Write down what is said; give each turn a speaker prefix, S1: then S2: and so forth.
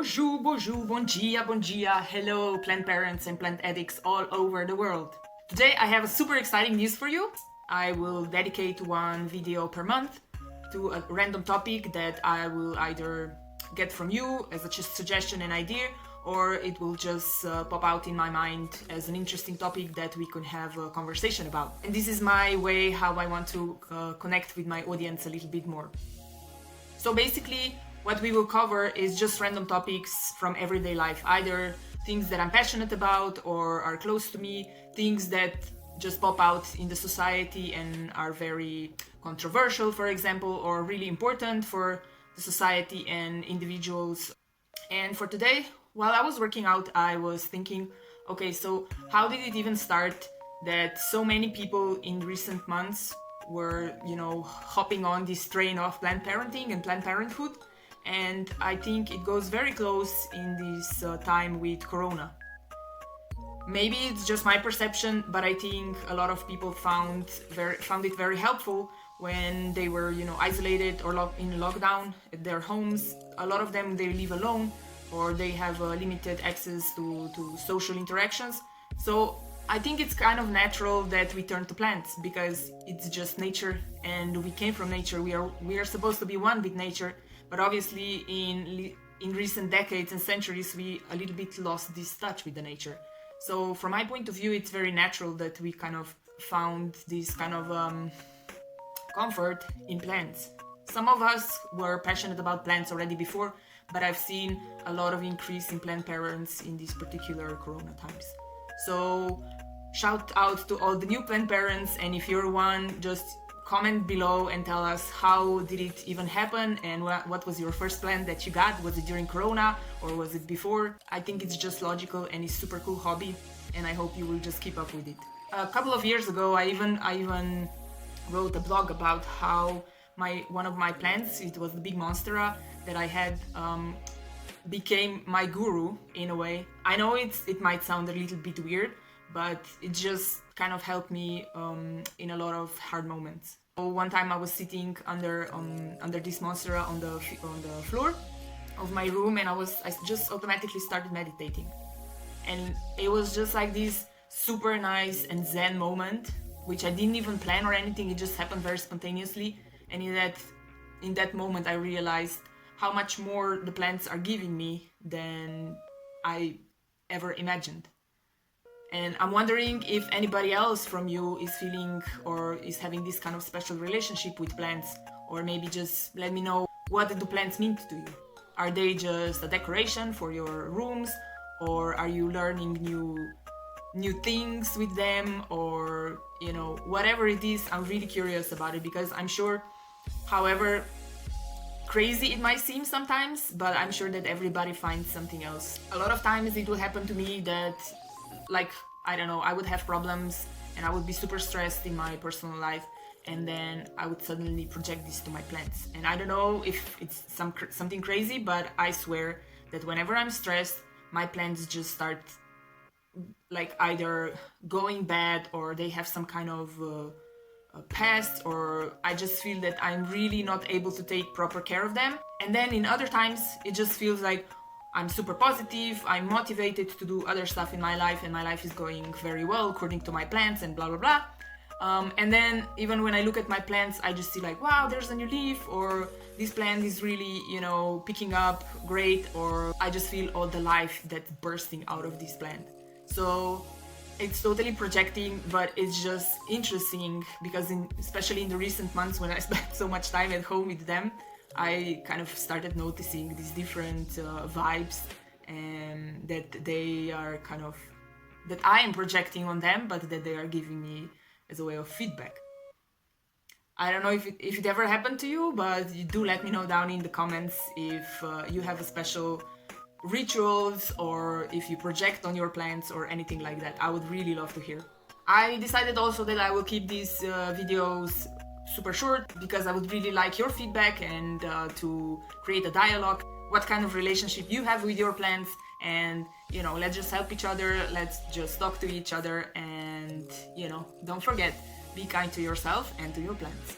S1: Bonjour, bonjour, bon dia, hello plant parents and plant addicts all over the world. Today I have a super exciting news for you. I will dedicate one video per month to a random topic that I will either get from you as a suggestion and idea, or it will just pop out in my mind as an interesting topic that we can have a conversation about. And this is my way how I want to connect with my audience a little bit more. So basically, what we will cover is just random topics from everyday life, either things that I'm passionate about or are close to me, things that just pop out in the society and are very controversial, for example, or really important for the society and individuals. And for today, while I was working out, I was thinking, okay, so how did it even start that so many people in recent months were, hopping on this train of planned parenting and planned parenthood? And I think it goes very close in this time with Corona. Maybe it's just my perception, but I think a lot of people found it very helpful when they were, isolated or in lockdown at their homes. A lot of them, they live alone or they have limited access to social interactions. So I think it's kind of natural that we turn to plants because it's just nature and we came from nature. We are supposed to be one with nature. But obviously, in recent decades and centuries, we a little bit lost this touch with the nature. So from my point of view, it's very natural that we kind of found this kind of comfort in plants. Some of us were passionate about plants already before, but I've seen a lot of increase in plant parents in these particular Corona times. So shout out to all the new plant parents, and if you're one, just comment below and tell us how did it even happen and what was your first plant that you got. Was it during Corona or was it before? I think it's just logical and it's super cool hobby, and I hope you will just keep up with it. A couple of years ago, I even wrote a blog about how one of my plants, it was the big monstera that I had, became my guru in a way. I know it might sound a little bit weird, but it just kind of helped me in a lot of hard moments. So one time I was sitting under this monstera on the floor of my room, and I just automatically started meditating, and it was just like this super nice and zen moment, which I didn't even plan or anything. It just happened very spontaneously, and in that moment I realized how much more the plants are giving me than I ever imagined. And I'm wondering if anybody else from you is feeling or is having this kind of special relationship with plants, or maybe just let me know, what do plants mean to you? Are they just a decoration for your rooms, or are you learning new things with them, or whatever it is? I'm really curious about it because I'm sure, however crazy it might seem sometimes, but I'm sure that everybody finds something else. A lot of times it will happen to me that, I don't know, I would have problems and I would be super stressed in my personal life, and then I would suddenly project this to my plants. And I don't know if it's something crazy, but I swear that whenever I'm stressed, my plants just start either going bad, or they have some kind of past, or I just feel that I'm really not able to take proper care of them. And then in other times, it just feels like I'm super positive, I'm motivated to do other stuff in my life, and my life is going very well according to my plans and blah blah blah. And then even when I look at my plants, I just see wow, there's a new leaf, or this plant is really, picking up great, or I just feel all the life that's bursting out of this plant. So it's totally projecting, but it's just interesting because especially in the recent months when I spent so much time at home with them, I kind of started noticing these different vibes, and that they are that I am projecting on them, but that they are giving me as a way of feedback. I don't know if it ever happened to you, but you do let me know down in the comments if you have a special rituals, or if you project on your plants or anything like that. I would really love to hear. I decided also that I will keep these videos super short because I would really like your feedback and to create a dialogue. What kind of relationship you have with your plants, and let's just help each other, let's just talk to each other, and don't forget, be kind to yourself and to your plants.